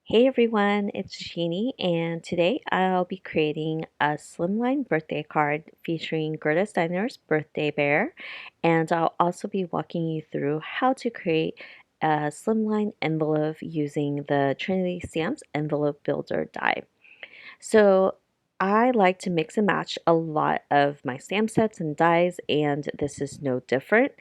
Hey everyone, it's Jeannie, and today I'll be creating a slimline birthday card featuring Gerda Steiner's birthday bear, and I'll also be walking you through how to create a slimline envelope using the Trinity Stamps Envelope Builder die. So I like to mix and match a lot of my stamp sets and dies, and this is no different.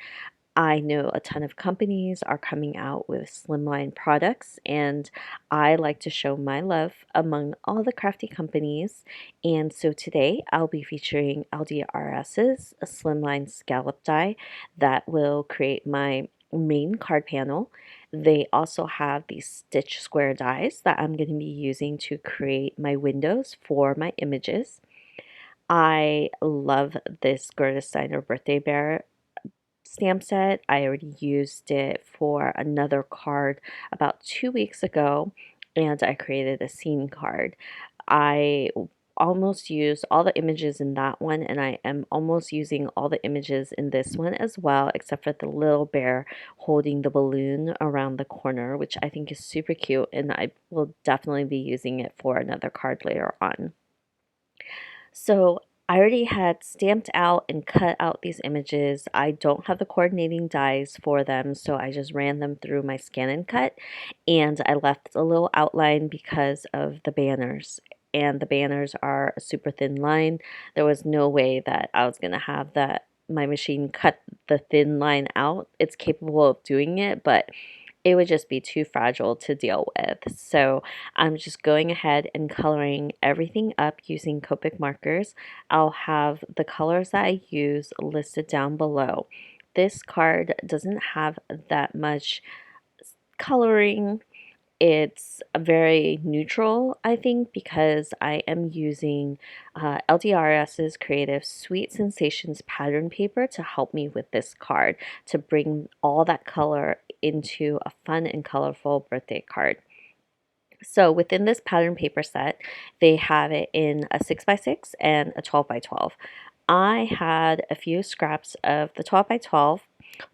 I know a ton of companies are coming out with slimline products, and I like to show my love among all the crafty companies. And so today I'll be featuring LDRS's a slimline scallop die that will create my main card panel. They also have these stitch square dies that I'm going to be using to create my windows for my images. I love this Gerda Steiner birthday bear stamp set. I already used it for another card about 2 weeks ago, and I created a scene card. I almost used all the images in that one, and I am almost using all the images in this one as well, except for the little bear holding the balloon around the corner, which I think is super cute, and I will definitely be using it for another card later on. So I already had stamped out and cut out these images. I don't have the coordinating dies for them, so I just ran them through my scan and cut, and I left a little outline because of the banners. And the banners are a super thin line. There was no way that I was going to have that my machine cut the thin line out. It's capable of doing it, but it would just be too fragile to deal with. So I'm just going ahead and coloring everything up using Copic markers. I'll have the colors that I use listed down below. This card doesn't have that much coloring. It's very neutral, I think, because I am using LDRS's Creative Sweet Sensations pattern paper to help me with this card to bring all that color into a fun and colorful birthday card. So within this pattern paper set, they have it in a 6x6 and a 12x12. I had a few scraps of the 12x12,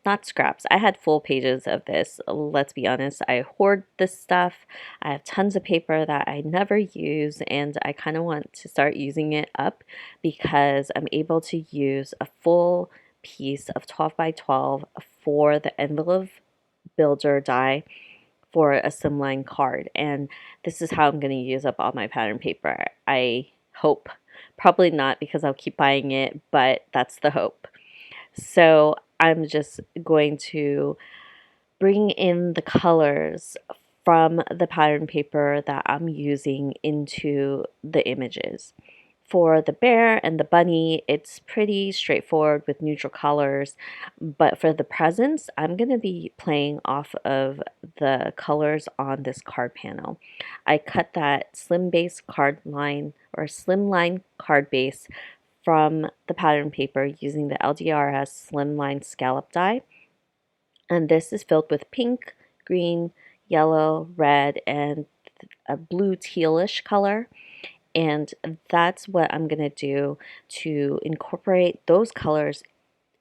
not scraps. I had full pages of this. Let's be honest. I hoard this stuff. I have tons of paper that I never use, and I kind of want to start using it up because I'm able to use a full piece of 12x12 for the envelope builder die for a slimline card. And this is how I'm going to use up all my pattern paper. I hope. Probably not because I'll keep buying it, but that's the hope. So I'm just going to bring in the colors from the pattern paper that I'm using into the images. For the bear and the bunny, it's pretty straightforward with neutral colors, but for the presents, I'm going to be playing off of the colors on this card panel. I cut that slim base card line or slimline card base from the pattern paper using the LDRS slimline scallop die, and this is filled with pink, green, yellow, red, and a blue tealish color. And that's what I'm going to do to incorporate those colors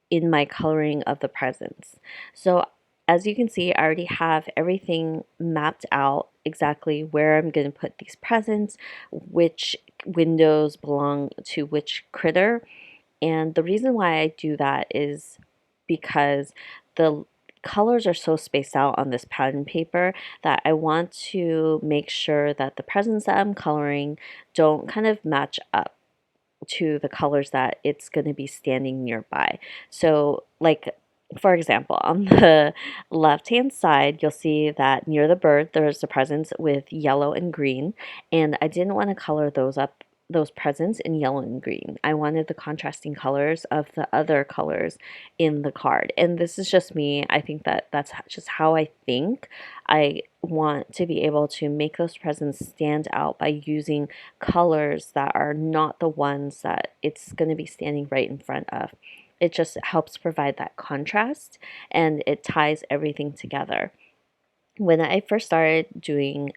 in my coloring of the presents. So as you can see, I already have everything mapped out exactly where I'm going to put these presents, which windows belong to which critter. And the reason why I do that is because the colors are so spaced out on this pattern paper that I want to make sure that the presents that I'm coloring don't kind of match up to the colors that it's going to be standing nearby. So like for example, on the left hand side, you'll see that near the bird there's the presents with yellow and green, and I didn't want to color those presents in yellow and green. I wanted the contrasting colors of the other colors in the card. And this is just me. I think that that's just how I think. I want to be able to make those presents stand out by using colors that are not the ones that it's going to be standing right in front of. It just helps provide that contrast, and it ties everything together. When I first started doing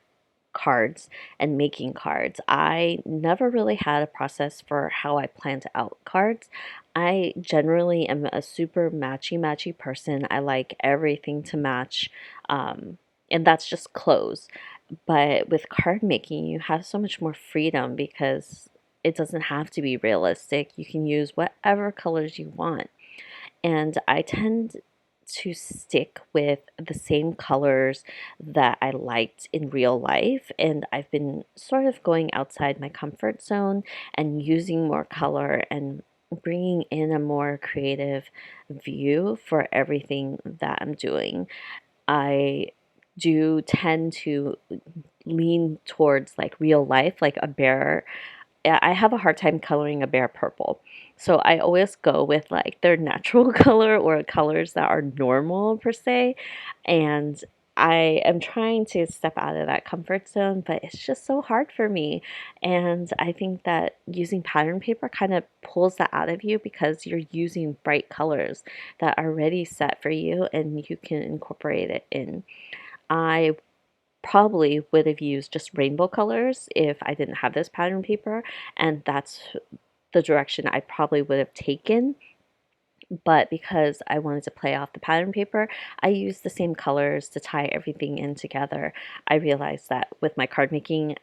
cards and making cards, I never really had a process for how I planned out cards. I generally am a super matchy person. I like everything to match, and that's just clothes. But with card making, you have so much more freedom because it doesn't have to be realistic. You can use whatever colors you want. And I tend to stick with the same colors that I liked in real life. And I've been sort of going outside my comfort zone and using more color and bringing in a more creative view for everything that I'm doing. I do tend to lean towards like real life, like a bear. I have a hard time coloring a bear purple. So I always go with like their natural color or colors that are normal per se. And I am trying to step out of that comfort zone, but it's just so hard for me. And I think that using pattern paper kind of pulls that out of you because you're using bright colors that are already set for you and you can incorporate it in. I probably would have used just rainbow colors if I didn't have this pattern paper, and that's the direction I probably would have taken. But because I wanted to play off the pattern paper, I used the same colors to tie everything in together. I realized that with my card making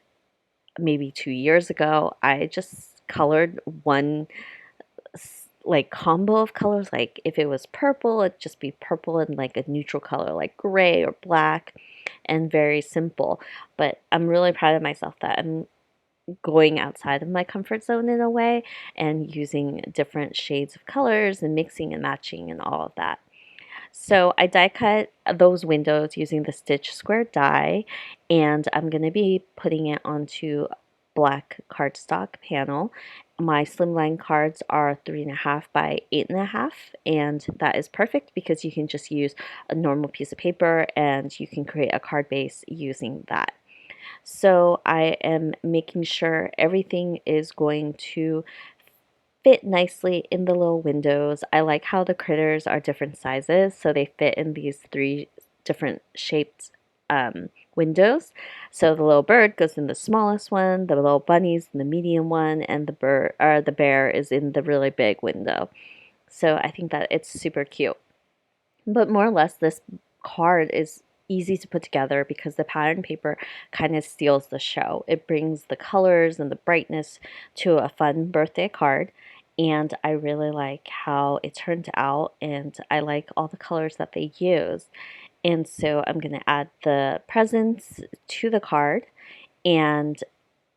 maybe 2 years ago, I just colored one like combo of colors. Like if it was purple, it'd just be purple and like a neutral color like gray or black, and very simple. But I'm really proud of myself that I'm going outside of my comfort zone in a way and using different shades of colors and mixing and matching and all of that. So I die cut those windows using the stitch square die, and I'm going to be putting it onto black cardstock panel. My slimline cards are 3.5 by 8.5, and that is perfect because you can just use a normal piece of paper and you can create a card base using that. So I am making sure everything is going to fit nicely in the little windows. I like how the critters are different sizes, so they fit in these three different shaped windows. So the little bird goes in the smallest one, the little bunny's in the medium one, and the bear is in the really big window. So I think that it's super cute. But more or less, this card is easy to put together because the pattern paper kind of steals the show. It brings the colors and the brightness to a fun birthday card. And I really like how it turned out, and I like all the colors that they use. And so I'm going to add the presents to the card, and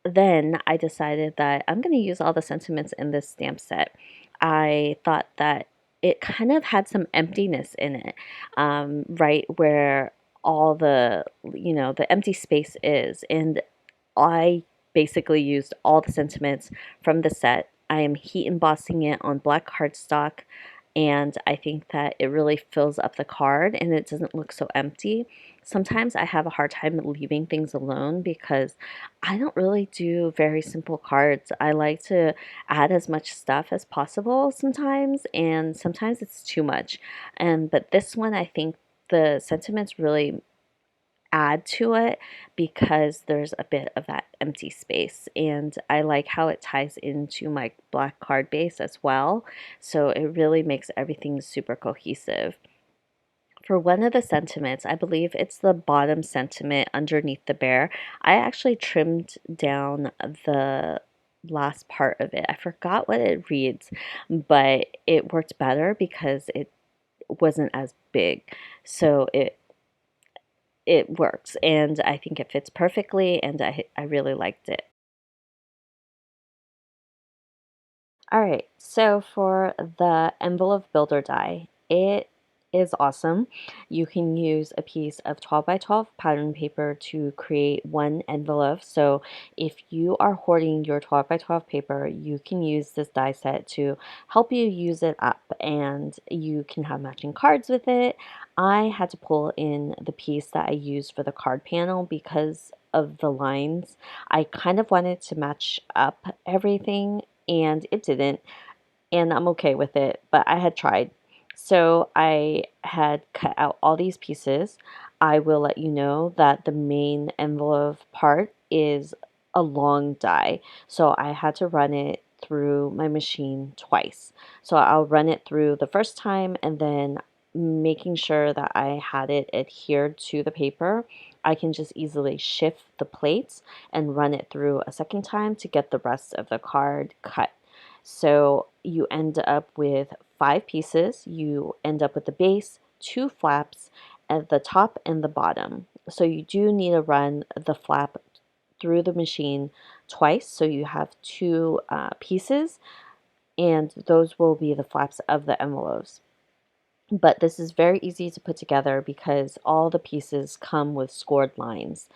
then I decided that I'm going to use all the sentiments in this stamp set. I thought that it kind of had some emptiness in it, right where all the empty space is. And I basically used all the sentiments from the set. I am heat embossing it on black cardstock, and I think that it really fills up the card and it doesn't look so empty. Sometimes I have a hard time leaving things alone because I don't really do very simple cards. I like to add as much stuff as possible sometimes, and sometimes it's too much. But this one, I think the sentiments really add to it because there's a bit of that empty space, and I like how it ties into my black card base as well, so it really makes everything super cohesive. For one of the sentiments, I believe it's the bottom sentiment underneath the bear, I actually trimmed down the last part of it. I forgot what it reads, but it worked better because it wasn't as big, so it works, and I think it fits perfectly, and I really liked it. All right, so for the envelope builder die, it is awesome. You can use a piece of 12 by 12 pattern paper to create one envelope. So if you are hoarding your 12 by 12 paper, you can use this die set to help you use it up, and you can have matching cards with it. I had to pull in the piece that I used for the card panel because of the lines. I kind of wanted to match up everything, and it didn't, and I'm okay with it, but I had tried. So I had cut out all these pieces. I will let you know that the main envelope part is a long die, so I had to run it through my machine twice. So I'll run it through the first time, and then making sure that I had it adhered to the paper, I can just easily shift the plates and run it through a second time to get the rest of the card cut. So you end up with 5 pieces. You end up with the base, 2 flaps at the top and the bottom. So you do need to run the flap through the machine twice. So you have 2 pieces, and those will be the flaps of the envelopes. But this is very easy to put together because all the pieces come with scored lines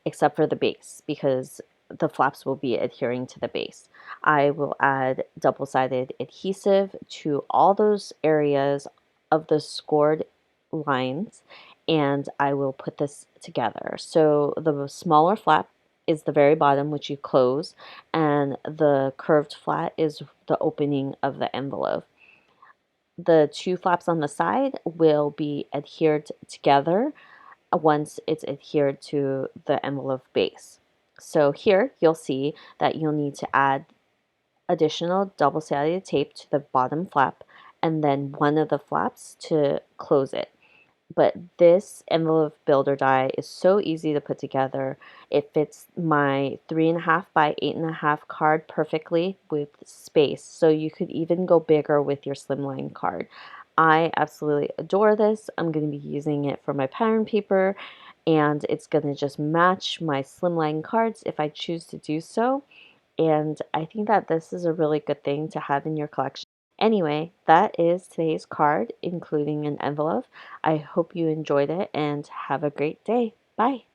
except for the base, because the flaps will be adhering to the base. I will add double-sided adhesive to all those areas of the scored lines, and I will put this together. So the smaller flap is the very bottom, which you close, and the curved flat is the opening of the envelope. The 2 flaps on the side will be adhered together once it's adhered to the envelope base. So here you'll see that you'll need to add additional double-sided tape to the bottom flap and then one of the flaps to close it. But this envelope builder die is so easy to put together. It fits my 3.5 by 8.5 card perfectly with space. So you could even go bigger with your slimline card. I absolutely adore this. I'm going to be using it for my pattern paper, and it's going to just match my slimline cards if I choose to do so. And I think that this is a really good thing to have in your collection. Anyway, that is today's card, including an envelope. I hope you enjoyed it and have a great day. Bye.